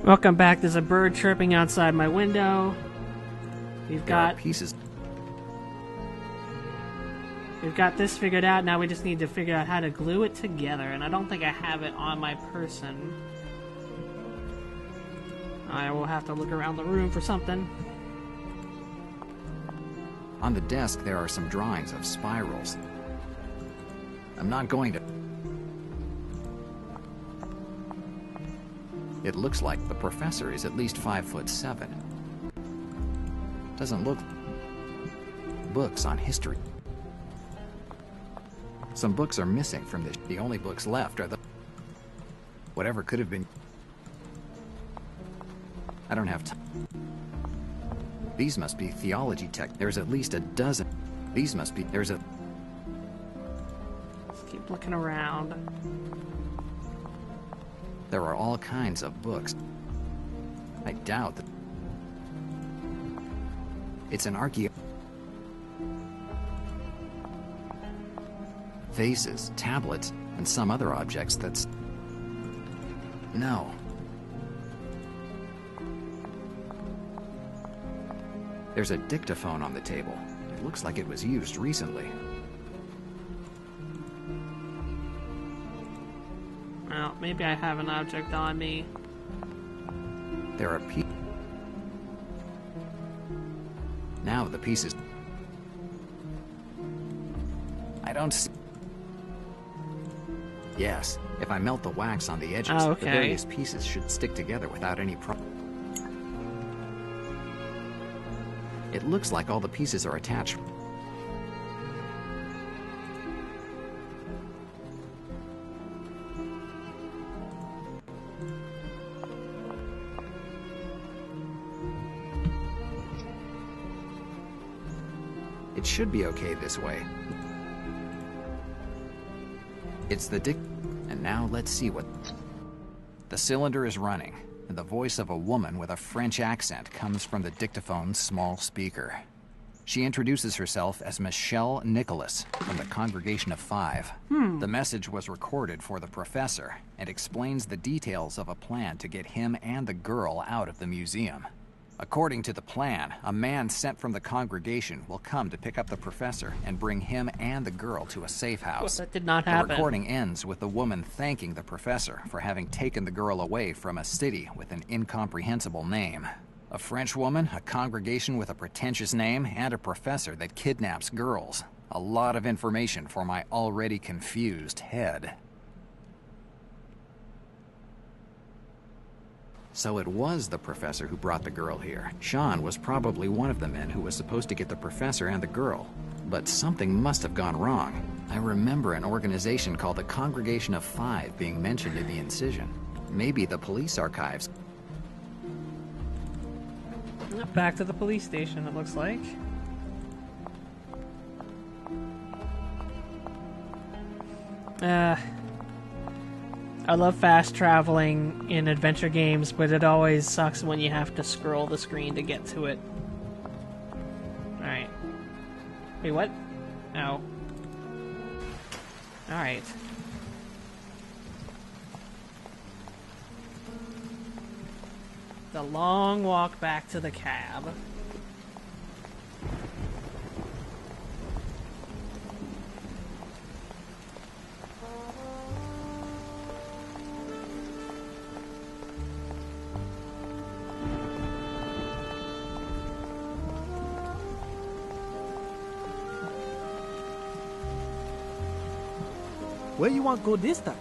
Welcome back. There's a bird chirping outside my window. We've got pieces. We've got this figured out. Now we just need to figure out how to glue it together, and I don't think I have it on my person. I will have to look around the room for something. On the desk, there are some drawings of spirals. I'm not going to... It looks like the professor is at least 5'7". Doesn't look... Books on history. Some books are missing from this. The only books left are the... Whatever could have been... I don't have time. These must be theology tech. There's at least a dozen. These must be... There's a... Let's keep looking around. There are all kinds of books. I doubt that... It's an vases, tablets, and some other objects that's... No. There's a dictaphone on the table. It looks like it was used recently. Well, maybe I have an object on me. There are Now the pieces... I don't see... Yes, if I melt the wax on the edges, okay. The various pieces should stick together without any problem. It looks like all the pieces are attached. It should be okay this way. It's the and now let's see what... The cylinder is running, and the voice of a woman with a French accent comes from the dictaphone's small speaker. She introduces herself as Michelle Nicholas from the Congregation of Five. The message was recorded for the professor and explains the details of a plan to get him and the girl out of the museum. According to the plan, a man sent from the congregation will come to pick up the professor and bring him and the girl to a safe house. That did not happen. The recording ends with the woman thanking the professor for having taken the girl away from a city with an incomprehensible name. A French woman, a congregation with a pretentious name, and a professor that kidnaps girls. A lot of information for my already confused head. So it was the professor who brought the girl here. Sean was probably one of the men who was supposed to get the professor and the girl. But something must have gone wrong. I remember an organization called the Kongregation of Five being mentioned in the incision. Maybe the police archives. Back to the police station, it looks like. I love fast traveling in adventure games, but it always sucks when you have to scroll the screen to get to it. Alright. Wait, what? Oh. Alright. The long walk back to the cab. Where you want to go this time?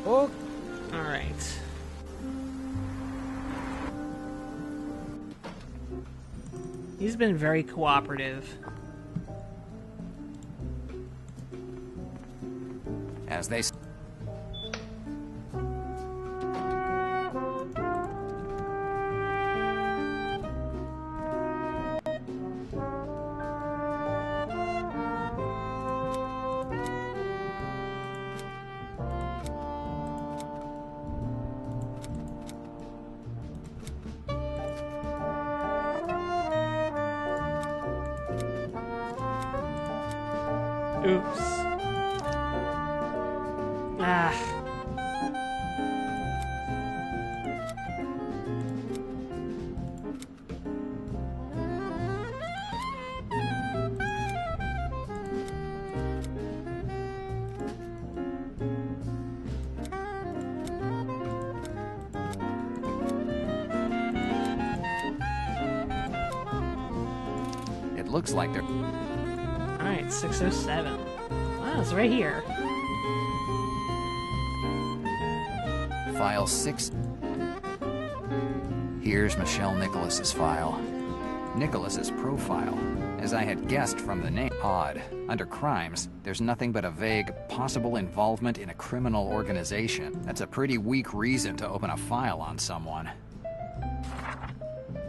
Oh. Alright. He's been very cooperative. As they... Oops. Ah. looks like they're... Alright, 607. Wow, it's right here. File 6. Here's Michelle Nicholas's file. Nicholas's profile. As I had guessed from the name. Odd. Under crimes, there's nothing but a vague possible involvement in a criminal organization. That's a pretty weak reason to open a file on someone.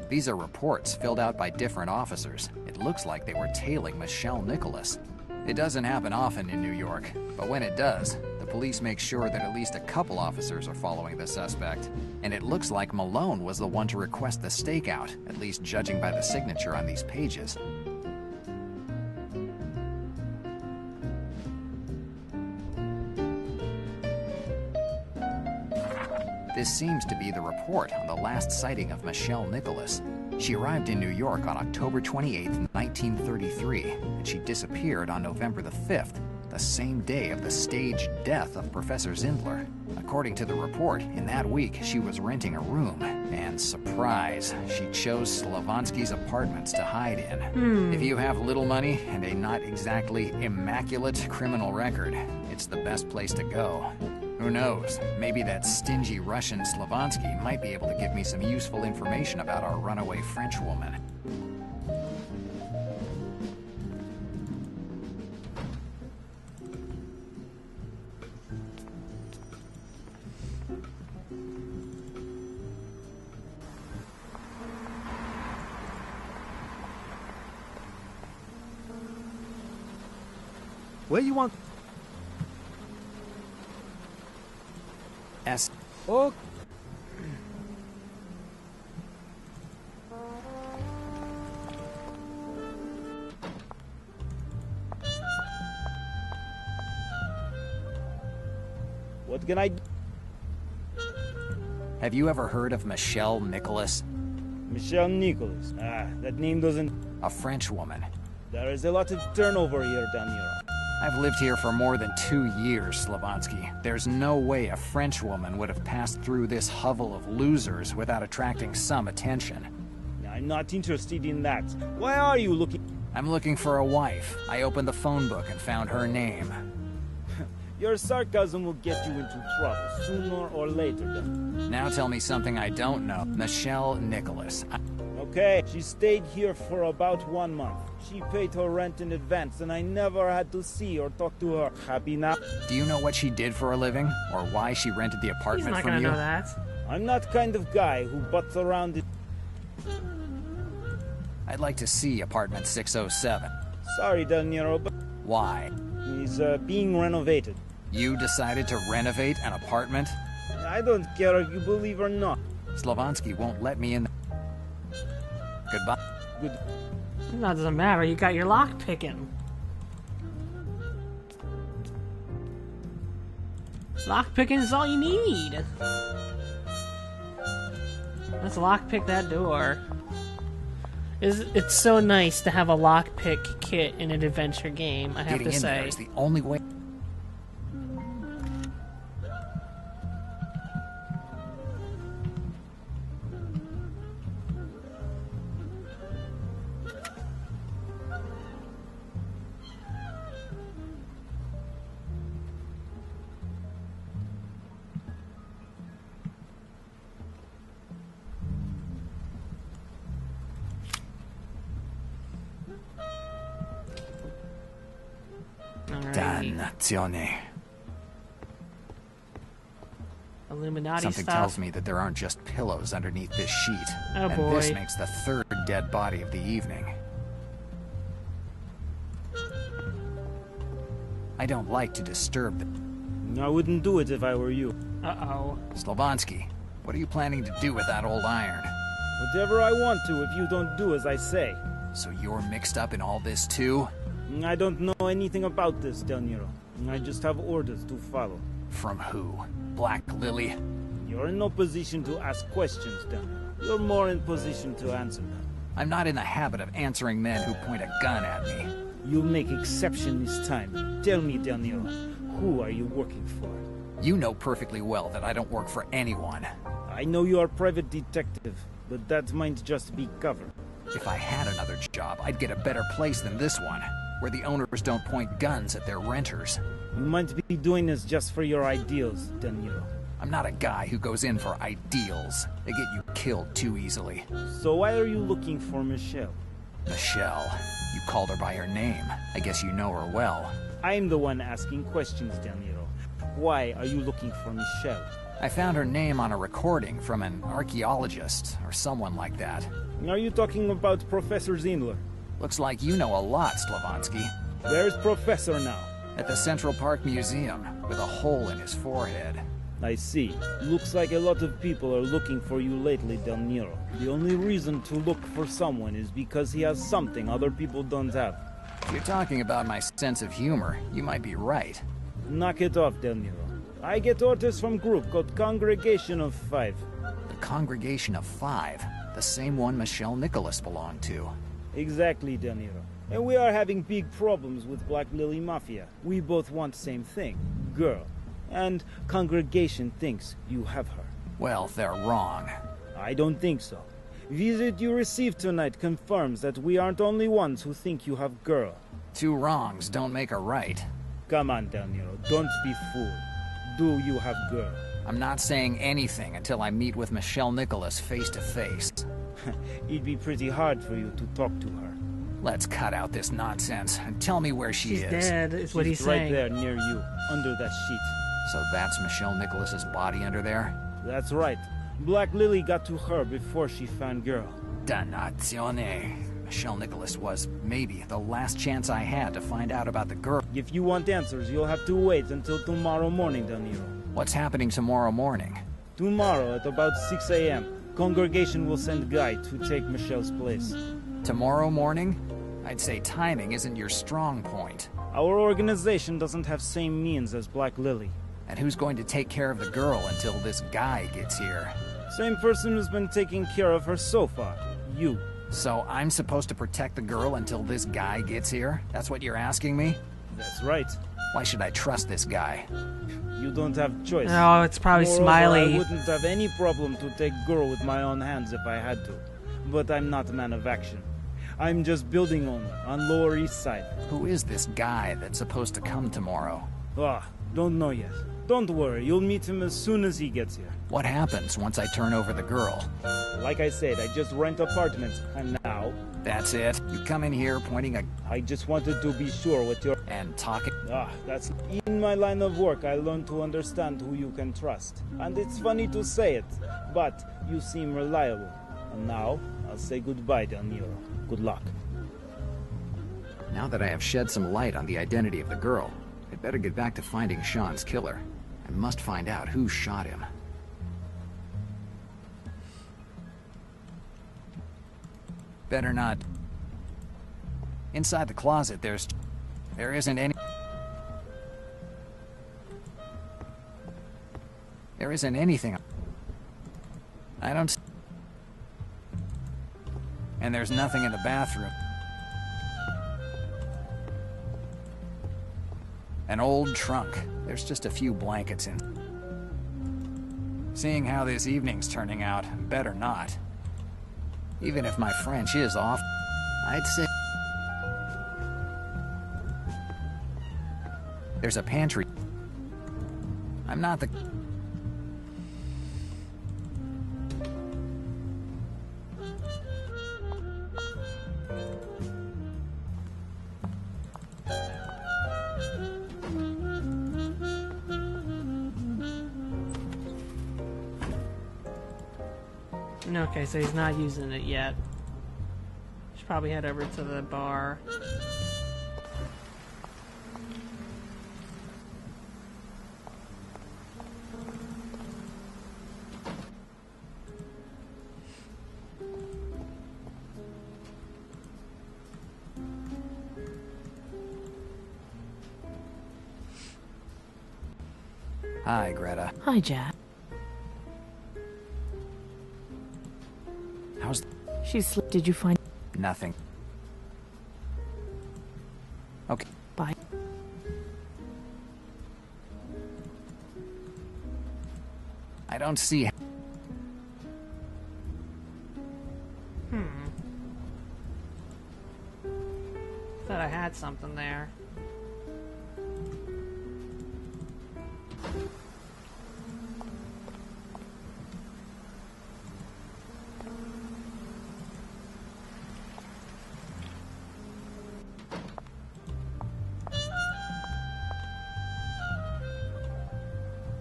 These are reports filled out by different officers. It looks like they were tailing Michelle Nicholas. It doesn't happen often in New York, but when it does, the police make sure that at least a couple officers are following the suspect. And it looks like Malone was the one to request the stakeout, at least judging by the signature on these pages. This seems to be the report on the last sighting of Michelle Nicholas. She arrived in New York on October 28, 1933, and she disappeared on November the 5th, the same day of the staged death of Professor Zindler. According to the report, in that week she was renting a room, and surprise, she chose Slavansky's apartments to hide in. If you have little money and a not exactly immaculate criminal record, it's the best place to go. Who knows, maybe that stingy Russian Slavansky might be able to give me some useful information about our runaway French woman. Where you want? S. Oh. What can I do? Have you ever heard of Michelle Nicholas? Michelle Nicholas. Ah, that name doesn't... A French woman. There is a lot of turnover here, Daniel. I've lived here for more than 2 years, Slavansky. There's no way a French woman would have passed through this hovel of losers without attracting some attention. I'm not interested in that. Why are you looking? I'm looking for a wife. I opened the phone book and found her name. Your sarcasm will get you into trouble, sooner or later, then. Now tell me something I don't know. Michelle Nicholas. Okay, she stayed here for about 1 month. She paid her rent in advance, and I never had to see or talk to her. Happy now? Do you know what she did for a living? Or why she rented the He's apartment not from gonna you? know that. I'm not kind of guy who butts around it. I'd like to see apartment 607. Sorry, Daniel, but Why? he's being renovated. You decided to renovate an apartment? I don't care if you believe or not. Slavansky won't let me in. Goodbye. Good. No, it doesn't matter. You got your lock picking. Lock picking is all you need. Let's lock pick that door. It's so nice to have a lock pick kit in an adventure game, I have Getting to in there say. is the only way. Alrighty. Dannazione. Illuminati Something stuff. tells me that there aren't just pillows underneath this sheet. Oh, and boy. this makes the third dead body of the evening. I don't like to disturb the... I wouldn't do it if I were you. Uh-oh. Slavansky, what are you planning to do with that old iron? Whatever I want to if you don't do as I say. So you're mixed up in all this too? I don't know anything about this, Daniel. I just have orders to follow. From who? Black Lily? You're in no position to ask questions, Daniel. You're more in position to answer them. I'm not in the habit of answering men who point a gun at me. You'll make exception this time. Tell me, Daniel, who are you working for? You know perfectly well that I don't work for anyone. I know you are a private detective, but that might just be cover. If I had another job, I'd get a better place than this one, where the owners don't point guns at their renters. You might be doing this just for your ideals, De Niro. I'm not a guy who goes in for ideals. They get you killed too easily. So why are you looking for Michelle? Michelle. You called her by her name. I guess you know her well. I'm the one asking questions, De Niro. Why are you looking for Michelle? I found her name on a recording from an archaeologist, or someone like that. Are you talking about Professor Zindler? Looks like you know a lot, Slavansky. Where's Professor now? At the Central Park Museum, with a hole in his forehead. I see. Looks like a lot of people are looking for you lately, Del Niro. The only reason to look for someone is because he has something other people don't have. If you're talking about my sense of humor, you might be right. Knock it off, Del Niro. I get orders from group called Congregation of Five. The Congregation of Five, the same one Michelle Nicholas belonged to. Exactly, Del Niro. And we are having big problems with Black Lily Mafia. We both want the same thing, girl. And Congregation thinks you have her. Well, they're wrong. I don't think so. Visit you received tonight confirms that we aren't only ones who think you have girl. Two wrongs don't make a right. Come on, Del Niro, don't be fooled. Do you have girl? I'm not saying anything until I meet with Michelle Nicholas face to face. It'd be pretty hard for you to talk to her. Let's cut out this nonsense and tell me where she She's is. dead, is what he's She's right saying. there near you, under that sheet. So that's Michelle Nicholas's body under there? That's right. Black Lily got to her before she found girl. Dannazione. Michelle Nicholas was, maybe, the last chance I had to find out about the girl. If you want answers, you'll have to wait until tomorrow morning, Del Niro. What's happening tomorrow morning? Tomorrow at about 6 a.m., Congregation will send Guy to take Michelle's place. Tomorrow morning? I'd say timing isn't your strong point. Our organization doesn't have same means as Black Lily. And who's going to take care of the girl until this guy gets here? Same person who's been taking care of her so far. You. So I'm supposed to protect the girl until this guy gets here? That's what you're asking me? That's right. Why should I trust this guy? You don't have choice. Oh, it's probably Moreover, Smiley. I wouldn't have any problem to take girl with my own hands if I had to. But I'm not a man of action. I'm just building owner on Lower East Side. Who is this guy that's supposed to come tomorrow? Don't know yet. Don't worry, you'll meet him as soon as he gets here. What happens once I turn over the girl? Like I said, I just rent apartments, and now... That's it? You come in here pointing a... I just wanted to be sure what you're... and talking... That's... In my line of work, I learned to understand who you can trust. And it's funny to say it, but you seem reliable. And now, I'll say goodbye, Del Niro. Good luck. Now that I have shed some light on the identity of the girl, I'd better get back to finding Sean's killer. I must find out who shot him. Better not... Inside the closet, there isn't any... There isn't anything... I don't... And there's nothing in the bathroom. An old trunk. There's just a few blankets in. Seeing how this evening's turning out, better not. Even if my French is off, I'd say... There's a pantry. I'm not the... Okay, so he's not using it yet. Should probably head over to the bar. Hi, Greta. Hi, Jack. How's... Did you find... Nothing. Okay. Bye. I don't see... had something there.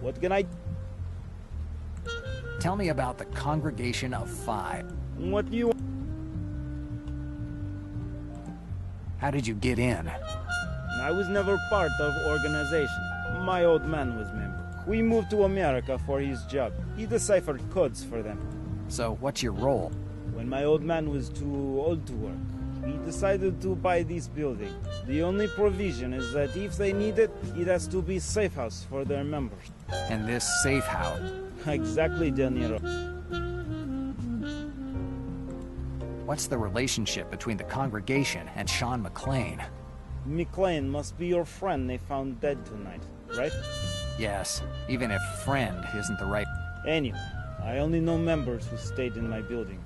What can I... Tell me about the Congregation of Five. What do you... How did you get in? I was never part of organization. My old man was member. We moved to America for his job. He deciphered codes for them. So, what's your role? When my old man was too old to work, he decided to buy this building. The only provision is that if they need it, it has to be safe house for their members. And this safe house? Exactly, De Niro. What's the relationship between the congregation and Sean McClane? McClane must be your friend they found dead tonight, right? Yes, even if friend isn't the right... Anyway, I only know members who stayed in my building.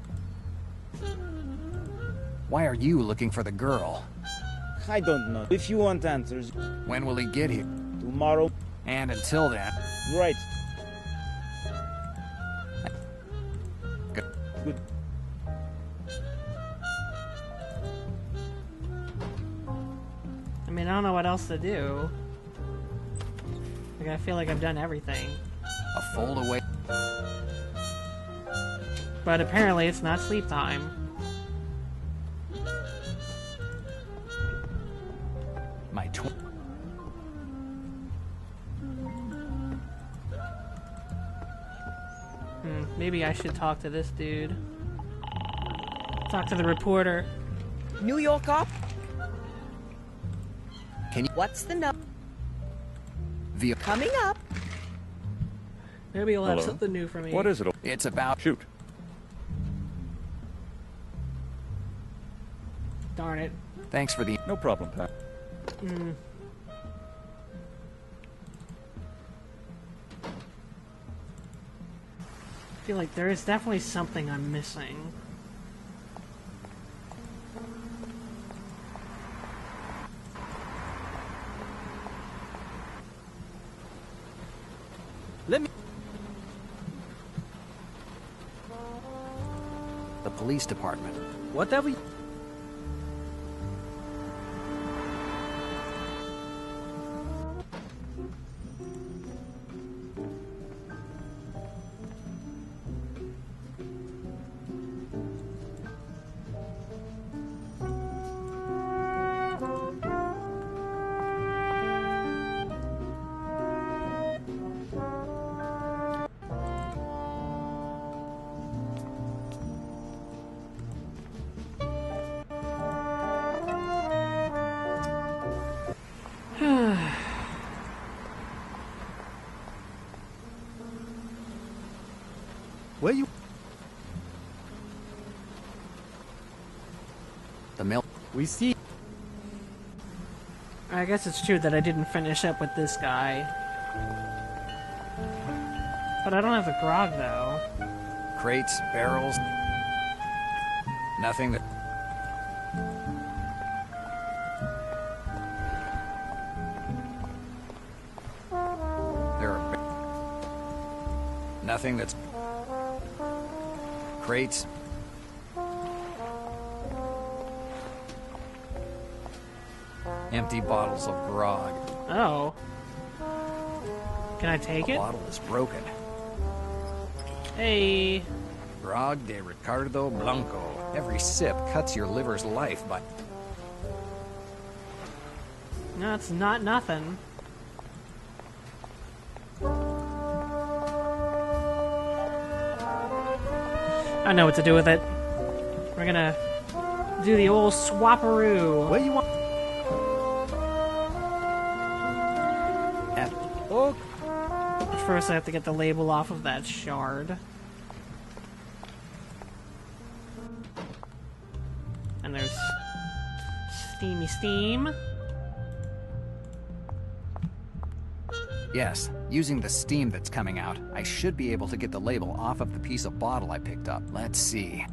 Why are you looking for the girl? I don't know. If you want answers... When will he get here? Tomorrow. And until then... Right. Good. Good. I mean, I don't know what else to do. Like, I feel like I've done everything. A fold away... But apparently it's not sleep time. My Maybe I should talk to this dude. Talk to the reporter. New York up? Can you... What's the no? Via... Coming up. Maybe he'll have Hello? something new for me. What is it? It's about... Shoot. Darn it. Thanks for the... No problem, Pat. I feel like there is definitely something I'm missing. Let me... The police department. Whatever. Where you... The mill... We see... I guess it's true that I didn't finish up with this guy. But I don't have the grog, though. Crates, barrels... Nothing that... There are... Nothing that's... Crates... Empty bottles of grog. Oh. Can I take The it? bottle is broken. Hey. Grog de Ricardo Blanco. Every sip cuts your liver's life by... No, it's not nothing. I know what to do with it. We're gonna do the old swapperoo. Where you want... Oh, But first I have to get the label off of that shard. And there's steamy steam. yes. Using the steam that's coming out, I should be able to get the label off of the piece of bottle I picked up. Let's see.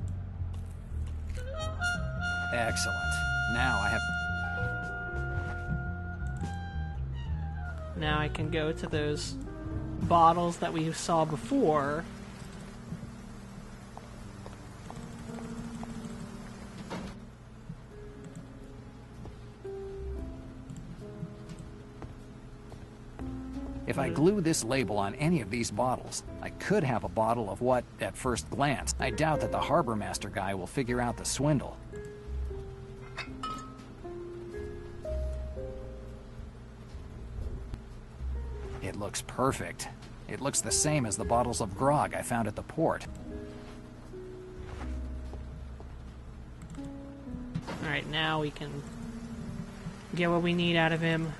Excellent. Now I have... Now I can go to those bottles that we saw before. If I glue this label on any of these bottles, I could have a bottle of what, at first glance, I doubt that the harbor master guy will figure out the swindle. It looks perfect. It looks the same as the bottles of grog I found at the port. Alright, now we can get what we need out of him.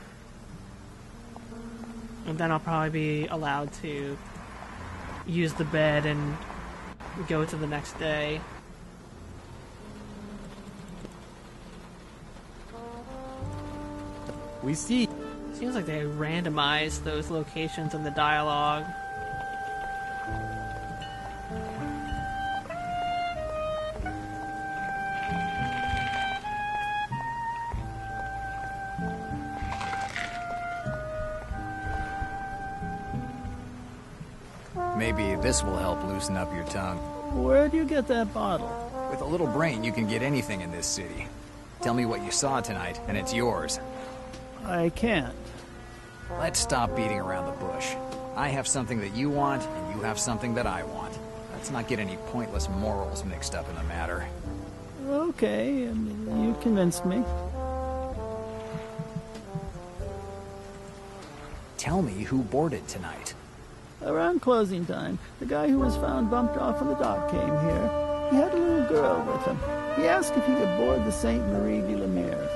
And then I'll probably be allowed to use the bed and go to the next day. We see. Seems like they randomized those locations in the dialogue. Maybe this will help loosen up your tongue. Where'd you get that bottle? With a little brain, you can get anything in this city. Tell me what you saw tonight, and it's yours. I can't. Let's stop beating around the bush. I have something that you want, and you have something that I want. Let's not get any pointless morals mixed up in the matter. Okay, you convinced me. Tell me who boarded tonight. Around closing time, the guy who was found bumped off on the dock came here. He had a little girl with him. He asked if he could board the Sainte Marie de la Mer.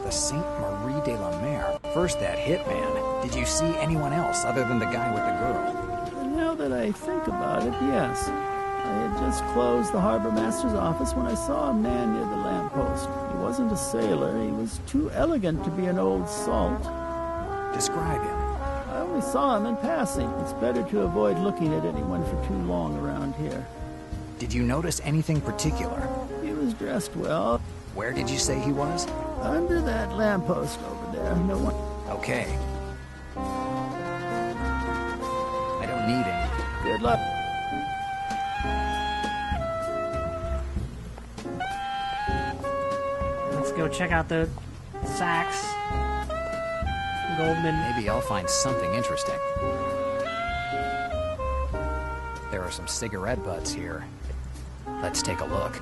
The Sainte Marie de la Mer. First that hitman. Did you see anyone else other than the guy with the girl? Now that I think about it, yes. I had just closed the harbor master's office when I saw a man near the lamppost. He wasn't a sailor. He was too elegant to be an old salt. Describe him. I only saw him in passing. It's better to avoid looking at anyone for too long around here. Did you notice anything particular? He was dressed well. Where did you say he was? Under that lamppost over there. No one... Okay. I don't need any. Good luck. Let's go check out the sacks. Goldman. Maybe I'll find something interesting. There are some cigarette butts here. Let's take a look.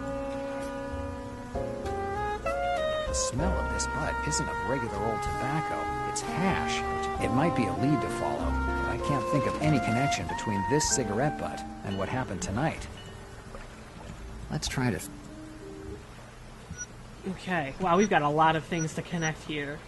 The smell of this butt isn't of regular old tobacco. It's hash. It might be a lead to follow, but I can't think of any connection between this cigarette butt and what happened tonight. Let's try to... Okay. Wow, we've got a lot of things to connect here.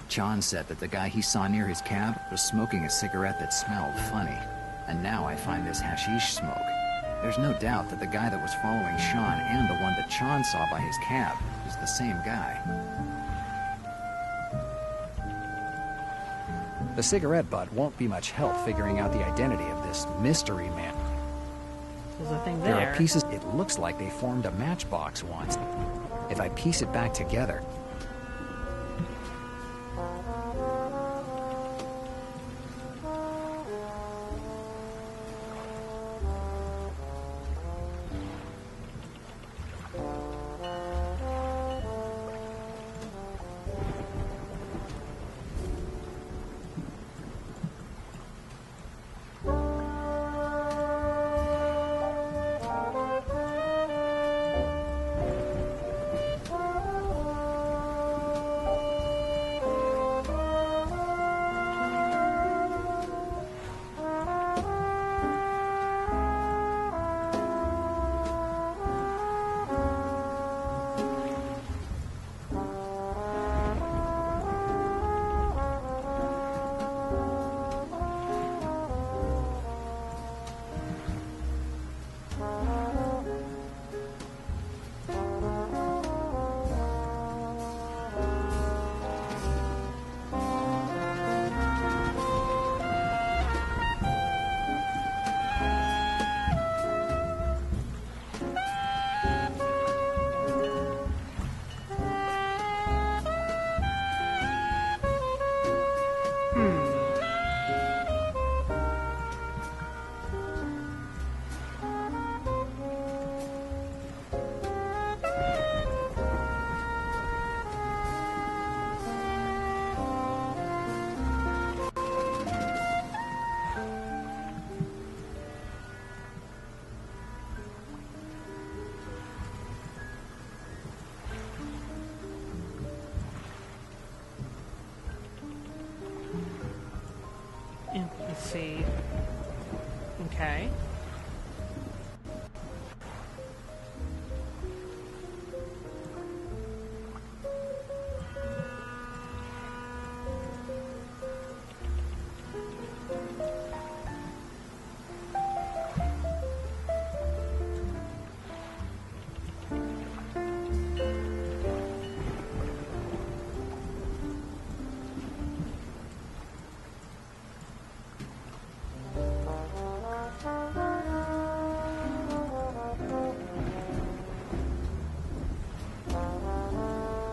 John said that the guy he saw near his cab was smoking a cigarette that smelled funny. And now I find this hashish smoke. There's no doubt that the guy that was following Sean and the one that Sean saw by his cab is the same guy. The cigarette butt won't be much help figuring out the identity of this mystery man. There's a thing there. There are pieces. It looks like they formed a matchbox once. If I piece it back together,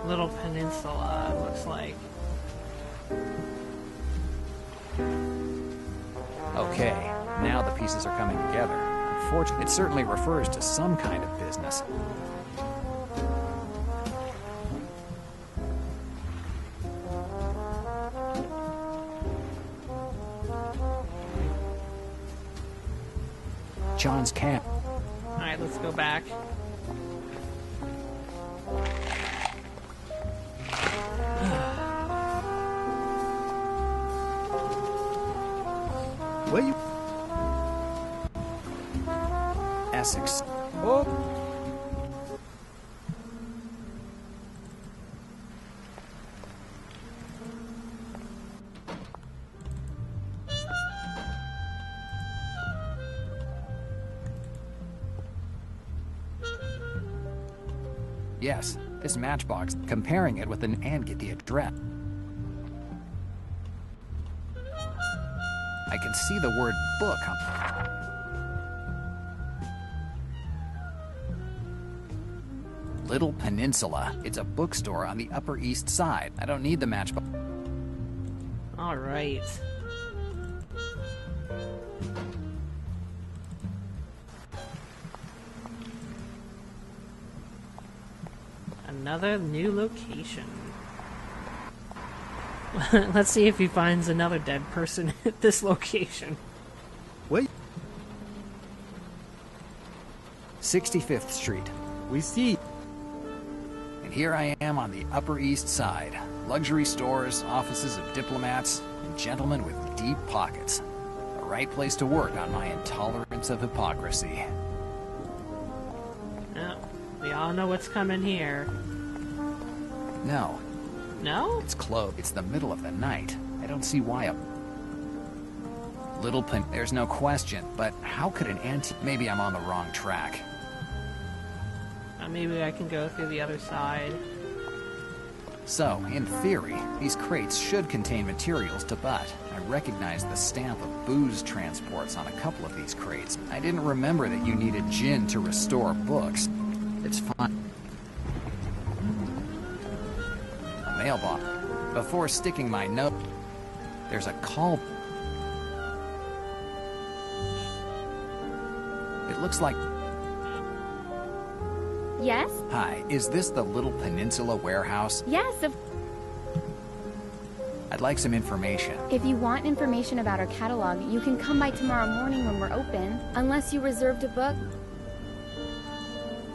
Little peninsula, it looks like. Okay, now the pieces are coming together. Unfortunately, it certainly refers to some kind of business. John's camp. Alright, let's go back. Where you? Essex. Oh. Yes, this matchbox. Comparing it with an and get the address. I can see the word book. Little Peninsula. It's a bookstore on the Upper East Side. I don't need the matchbox. Alright. Another new location. Let's see if he finds another dead person at this location. Wait. 65th Street. We see. And here I am on the Upper East Side. Luxury stores, offices of diplomats, and gentlemen with deep pockets. The right place to work on my intolerance of hypocrisy. Oh, we all know what's coming here. No, No? it's closed. It's the middle of the night. I don't see why a... There's no question, but how could an antique... Maybe I'm on the wrong track. Maybe I can go through the other side. So, in theory, these crates should contain materials to butt. I recognize the stamp of booze transports on a couple of these crates. I didn't remember that you needed gin to restore books. It's fine. A mailbox. Before sticking my note, there's a call. It looks like... Yes? Hi, is this the Little Peninsula warehouse? Yes, I'd like some information. if you want information about our catalog, you can come by tomorrow morning when we're open. Unless you reserved a book,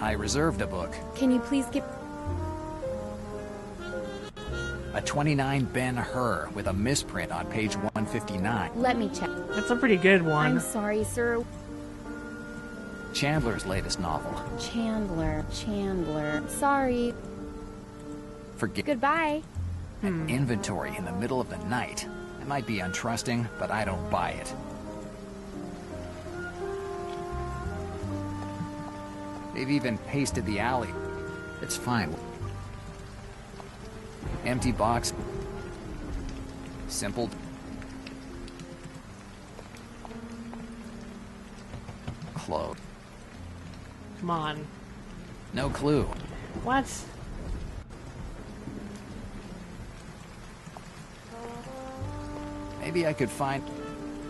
I reserved a book. can you please give... A 29 Ben-Hur with a misprint on page 159. Let me check. That's a pretty good one. I'm sorry, sir. Chandler's latest novel. Chandler. Sorry. Forget Goodbye. an inventory in the middle of the night. I might be untrusting, but I don't buy it. They've even pasted the alley. It's fine. Empty box. Simple. Closed. Come on. No clue. What? Maybe I could find...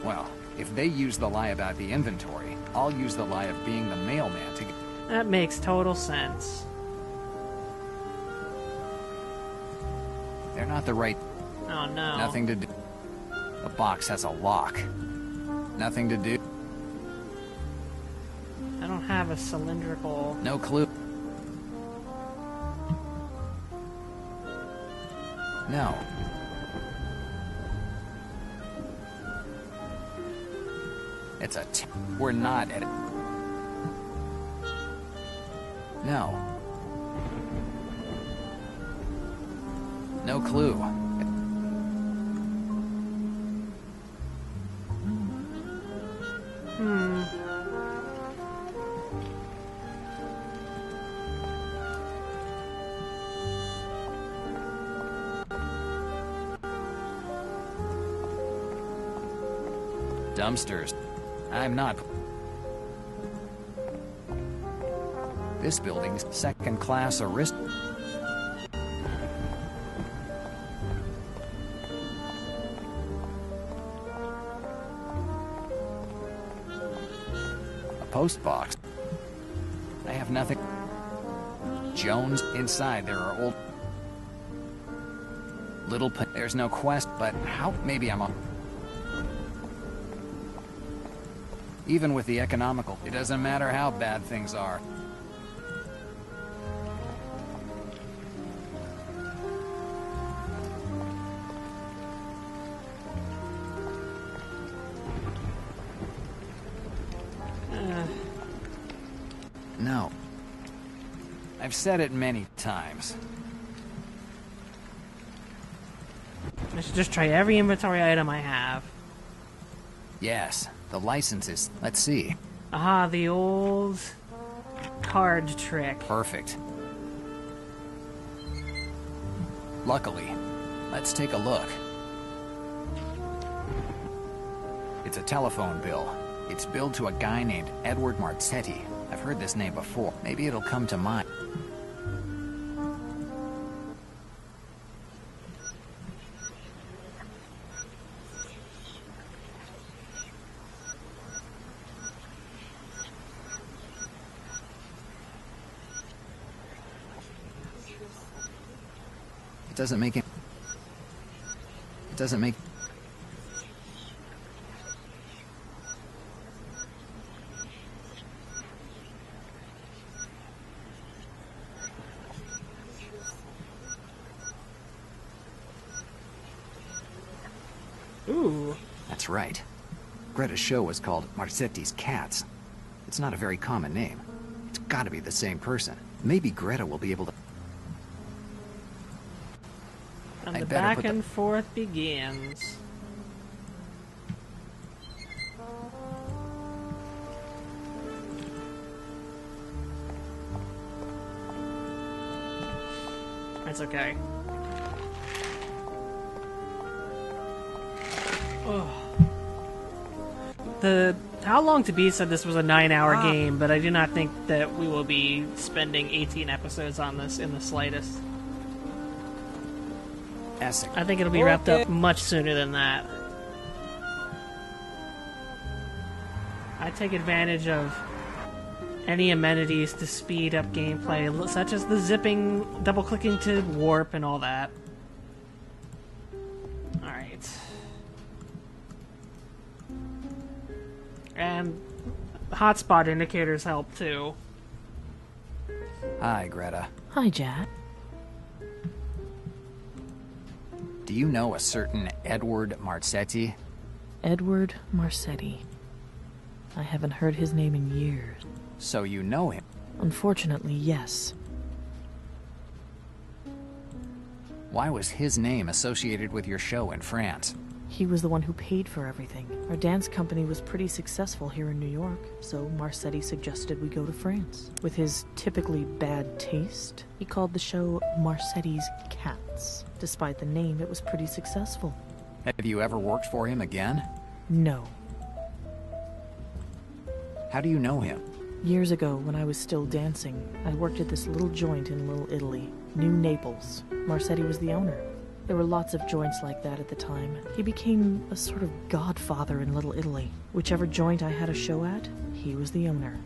Well, if they use the lie about the inventory, I'll use the lie of being the mailman to... That makes total sense. They're not the right... Oh no. Nothing to do. The box has a lock. Nothing to do. I don't have a cylindrical... No clue. No. It's a... We're not at it. No. No clue. Dumpsters. I'm not... This building's second-class post box. I have nothing. Jones, inside there are old... There's no quest, but how? Maybe I'm on... Even with the economical, it doesn't matter how bad things are. No. I've said it many times. I should just try every inventory item I have. Yes, the licenses. Let's see. Aha, the old card trick. Perfect. Luckily, let's take a look. It's a telephone bill. It's billed to a guy named Edward Marzetti. I've heard this name before. Maybe it'll come to mind. It doesn't make it. It doesn't make. Ooh. That's right. Greta's show was called Marzetti's Cats. It's not a very common name. It's gotta be the same person. Maybe Greta will be able to... And I the better back put and forth begins. That's okay. Oh. How Long to Beat said this was a 9-hour game, but I do not think that we will be spending 18 episodes on this in the slightest. Essex. I think it'll be wrapped up much sooner than that. I take advantage of any amenities to speed up gameplay, such as the zipping, double-clicking to warp, and all that. Alright. And hotspot indicators help, too. Hi, Greta. Hi, Jack. Do you know a certain Edward Marzetti? Edward Marzetti. I haven't heard his name in years. So you know him? Unfortunately, yes. Why was his name associated with your show in France? He was the one who paid for everything. Our dance company was pretty successful here in New York, so Marzetti suggested we go to France. With his typically bad taste, he called the show Marzetti's Cats. Despite the name, it was pretty successful. Have you ever worked for him again? No. How do you know him? Years ago, when I was still dancing, I worked at this little joint in Little Italy, New Naples. Marzetti was the owner. There were lots of joints like that at the time. He became a sort of godfather in Little Italy. Whichever joint I had a show at, he was the owner.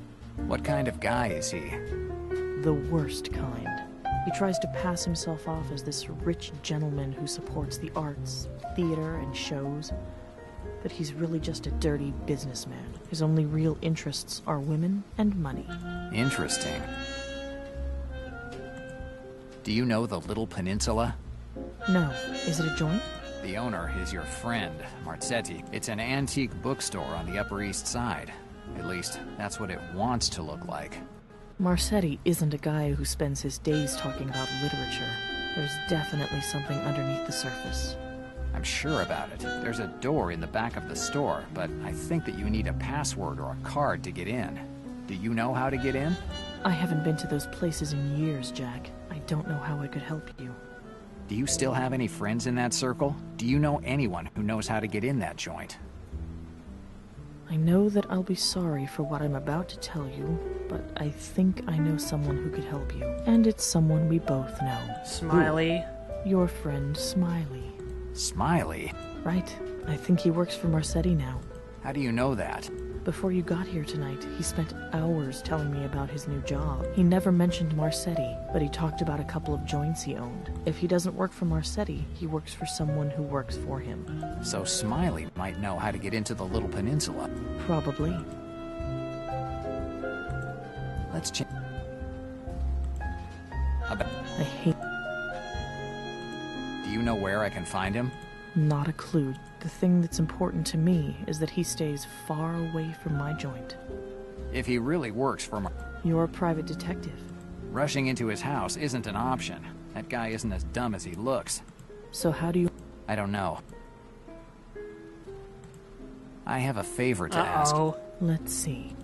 What kind of guy is he? The worst kind. He tries to pass himself off as this rich gentleman who supports the arts, theater, and shows. But he's really just a dirty businessman. His only real interests are women and money. Interesting. Do you know the Little Peninsula? No. Is it a joint? The owner is your friend, Marzetti. It's an antique bookstore on the Upper East Side. At least, that's what it wants to look like. Marzetti isn't a guy who spends his days talking about literature. There's definitely something underneath the surface. I'm sure about it. There's a door in the back of the store, but I think that you need a password or a card to get in. Do you know how to get in? I haven't been to those places in years, Jack. I don't know how I could help you. Do you still have any friends in that circle? Do you know anyone who knows how to get in that joint? I know that I'll be sorry for what I'm about to tell you, but I think I know someone who could help you. And it's someone we both know. Smiley. Your friend, Smiley. Smiley? Right. I think he works for Marzetti now. How do you know that? Before you got here tonight, he spent hours telling me about his new job. He never mentioned Marsetti, but he talked about a couple of joints he owned. If he doesn't work for Marsetti, he works for someone who works for him. So Smiley might know how to get into the little peninsula. Probably. Let's check. I hate... Do you know where I can find him? Not a clue. The thing that's important to me is that he stays far away from my joint. If he really works for You're a private detective. Rushing into his house isn't an option. That guy isn't as dumb as he looks. So how do you... I don't know. I have a favor to ask. Let's see.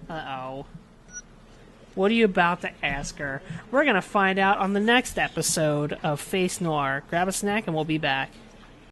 Uh-oh. What are you about to ask her? We're gonna find out on the next episode of Face Noir. Grab a snack and we'll be back.